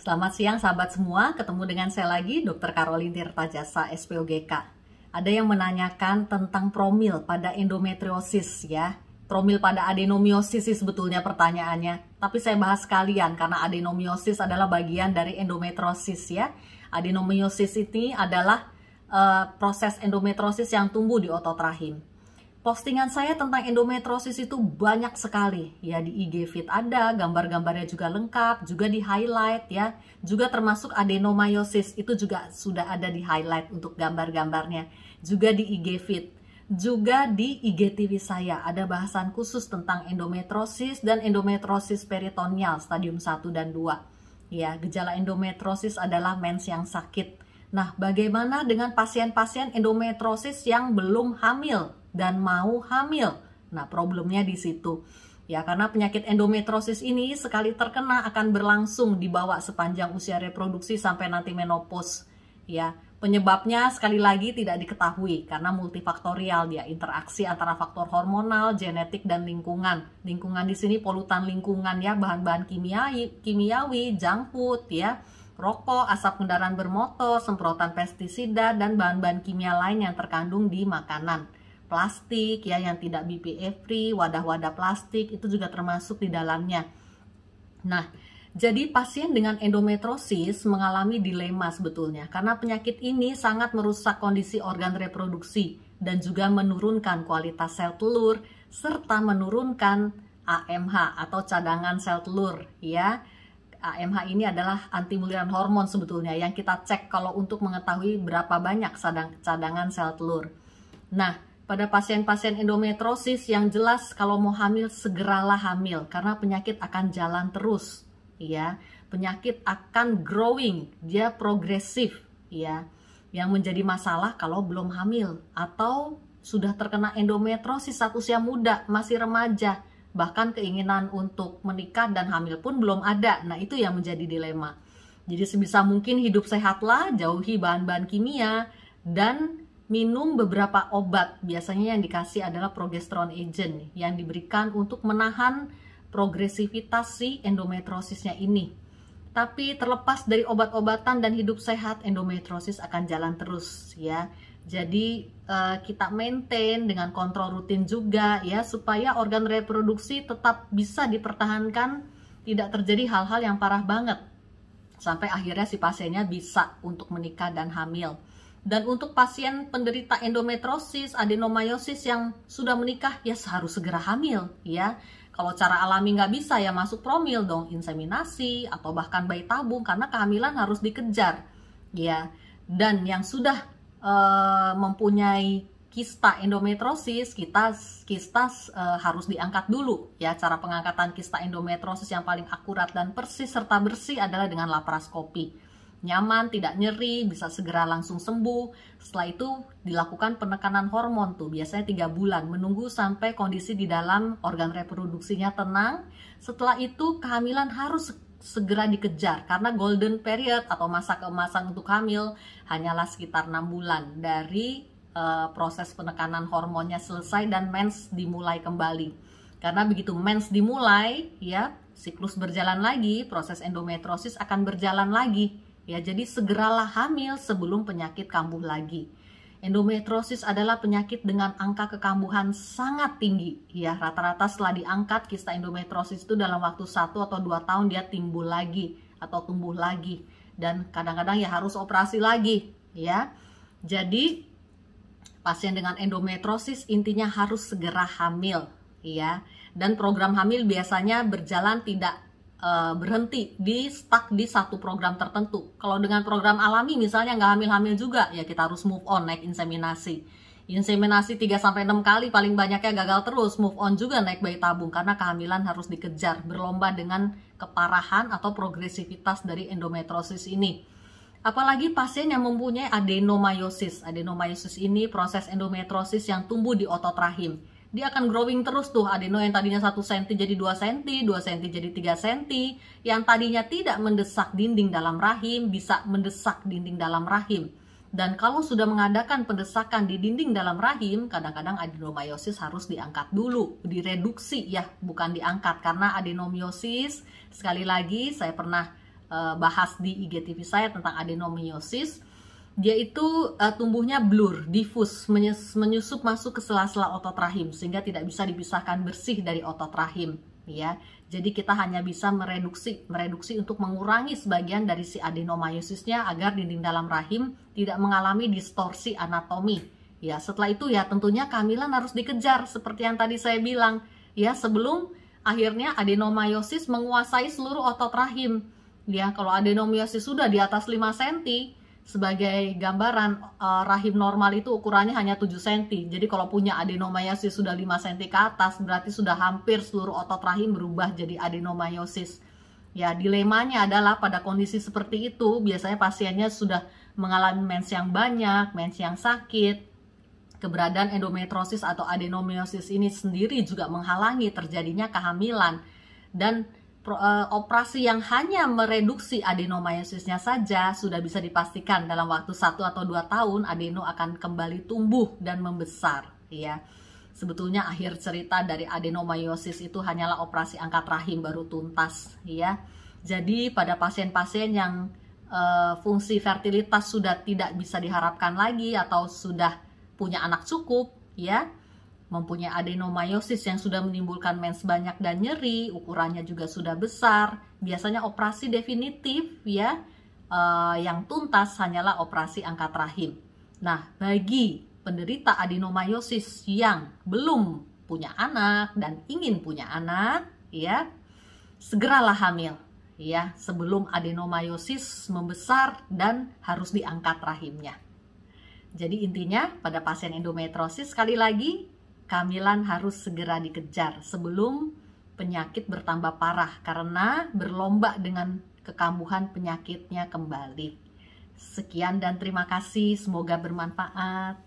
Selamat siang sahabat semua, ketemu dengan saya lagi Dr. Carolin Tirtajasa SPOGK. Ada yang menanyakan tentang promil pada endometriosis ya. Promil pada adenomiosis sih sebetulnya pertanyaannya. Tapi saya bahas sekalian karena adenomiosis adalah bagian dari endometriosis ya. Adenomiosis ini adalah proses endometriosis yang tumbuh di otot rahim. Postingan saya tentang endometriosis itu banyak sekali ya, di IG feed ada, gambar-gambarnya juga lengkap, juga di highlight ya, juga termasuk adenomyosis itu juga sudah ada di highlight untuk gambar-gambarnya, juga di IG feed, juga di IGTV saya ada bahasan khusus tentang endometriosis dan endometriosis peritoneal stadium 1 dan 2 ya. Gejala endometriosis adalah mens yang sakit. Nah, bagaimana dengan pasien-pasien endometriosis yang belum hamil dan mau hamil? Nah, problemnya di situ. Ya, karena penyakit endometriosis ini sekali terkena akan berlangsung dibawa sepanjang usia reproduksi sampai nanti menopause. Ya, penyebabnya sekali lagi tidak diketahui karena multifaktorial dia, interaksi antara faktor hormonal, genetik dan lingkungan. Lingkungan di sini polutan lingkungan ya, bahan-bahan kimiawi, junk food ya, rokok, asap kendaraan bermotor, semprotan pestisida, dan bahan-bahan kimia lain yang terkandung di makanan. Plastik ya yang tidak BPA free, wadah-wadah plastik itu juga termasuk di dalamnya. Nah, jadi pasien dengan endometriosis mengalami dilema sebetulnya karena penyakit ini sangat merusak kondisi organ reproduksi dan juga menurunkan kualitas sel telur serta menurunkan AMH atau cadangan sel telur ya. AMH ini adalah antimuliran hormon sebetulnya yang kita cek kalau untuk mengetahui berapa banyak cadangan sel telur. Nah, pada pasien-pasien endometriosis yang jelas kalau mau hamil segeralah hamil karena penyakit akan jalan terus ya. Penyakit akan growing, dia progresif ya. Yang menjadi masalah kalau belum hamil atau sudah terkena endometriosis saat usia muda, masih remaja. Bahkan keinginan untuk menikah dan hamil pun belum ada. Nah, itu yang menjadi dilema. Jadi sebisa mungkin hidup sehatlah, jauhi bahan-bahan kimia, dan minum beberapa obat. Biasanya yang dikasih adalah progesterone agent yang diberikan untuk menahan progresivitas si endometriosisnya ini. Tapi terlepas dari obat-obatan dan hidup sehat, endometriosis akan jalan terus ya. Jadi kita maintain dengan kontrol rutin juga ya, supaya organ reproduksi tetap bisa dipertahankan, tidak terjadi hal-hal yang parah banget sampai akhirnya si pasiennya bisa untuk menikah dan hamil. Dan untuk pasien penderita endometriosis, adenomyosis yang sudah menikah ya harus segera hamil ya. Kalau cara alami nggak bisa ya masuk promil dong, inseminasi atau bahkan bayi tabung karena kehamilan harus dikejar ya. Dan yang sudah mempunyai kista endometriosis, kista harus diangkat dulu ya. Cara pengangkatan kista endometriosis yang paling akurat dan persis serta bersih adalah dengan laparoskopi. Nyaman, tidak nyeri, bisa segera langsung sembuh. Setelah itu dilakukan penekanan hormon tuh biasanya 3 bulan, menunggu sampai kondisi di dalam organ reproduksinya tenang. Setelah itu kehamilan harus segera dikejar karena golden period atau masa keemasan untuk hamil hanyalah sekitar 6 bulan dari proses penekanan hormonnya selesai dan mens dimulai kembali. Karena begitu mens dimulai ya, siklus berjalan lagi, proses endometriosis akan berjalan lagi ya. Jadi segeralah hamil sebelum penyakit kambuh lagi. Endometriosis adalah penyakit dengan angka kekambuhan sangat tinggi ya. Rata-rata setelah diangkat kista endometriosis itu dalam waktu 1 atau 2 tahun dia timbul lagi atau tumbuh lagi, dan kadang-kadang ya harus operasi lagi ya. Jadi pasien dengan endometriosis intinya harus segera hamil ya. Dan program hamil biasanya berjalan tidak berhenti stuck di satu program tertentu. Kalau dengan program alami misalnya nggak hamil-hamil juga ya kita harus move on, naik inseminasi 3-6 kali paling banyaknya gagal terus, move on juga naik bayi tabung karena kehamilan harus dikejar, berlomba dengan keparahan atau progresivitas dari endometriosis ini. Apalagi pasien yang mempunyai adenomyosis. Adenomyosis ini proses endometriosis yang tumbuh di otot rahim. Dia akan growing terus tuh, adeno yang tadinya 1 cm jadi 2 cm, 2 cm jadi 3 cm, yang tadinya tidak mendesak dinding dalam rahim, bisa mendesak dinding dalam rahim. Dan kalau sudah mengadakan pendesakan di dinding dalam rahim, kadang-kadang adenomyosis harus diangkat dulu, direduksi ya, bukan diangkat. Karena adenomyosis, sekali lagi saya pernah bahas di IGTV saya tentang adenomyosis. Dia itu tumbuhnya blur, diffus, menyusup masuk ke sela-sela otot rahim sehingga tidak bisa dipisahkan bersih dari otot rahim, ya. Jadi kita hanya bisa mereduksi untuk mengurangi sebagian dari si adenomyosisnya agar dinding dalam rahim tidak mengalami distorsi anatomi. Ya, setelah itu ya tentunya kehamilan harus dikejar seperti yang tadi saya bilang, ya, sebelum akhirnya adenomyosis menguasai seluruh otot rahim. Ya, kalau adenomyosis sudah di atas 5 cm, sebagai gambaran, rahim normal itu ukurannya hanya 7 cm. Jadi kalau punya adenomyosis sudah 5 cm ke atas, berarti sudah hampir seluruh otot rahim berubah jadi adenomyosis. Ya, dilemanya adalah pada kondisi seperti itu, biasanya pasiennya sudah mengalami mens yang banyak, mens yang sakit. Keberadaan endometriosis atau adenomyosis ini sendiri juga menghalangi terjadinya kehamilan. Dan operasi yang hanya mereduksi adenomyosisnya saja sudah bisa dipastikan dalam waktu 1 atau 2 tahun adeno akan kembali tumbuh dan membesar, ya. Sebetulnya akhir cerita dari adenomyosis itu hanyalah operasi angkat rahim baru tuntas, ya. Jadi pada pasien-pasien yang fungsi fertilitas sudah tidak bisa diharapkan lagi atau sudah punya anak cukup, ya, mempunyai adenomyosis yang sudah menimbulkan mens banyak dan nyeri, ukurannya juga sudah besar, biasanya operasi definitif, ya, yang tuntas hanyalah operasi angkat rahim. Nah, bagi penderita adenomyosis yang belum punya anak dan ingin punya anak, ya, segeralah hamil, ya, sebelum adenomyosis membesar dan harus diangkat rahimnya. Jadi intinya pada pasien endometriosis, sekali lagi, kehamilan harus segera dikejar sebelum penyakit bertambah parah karena berlomba dengan kekambuhan penyakitnya kembali. Sekian dan terima kasih, semoga bermanfaat.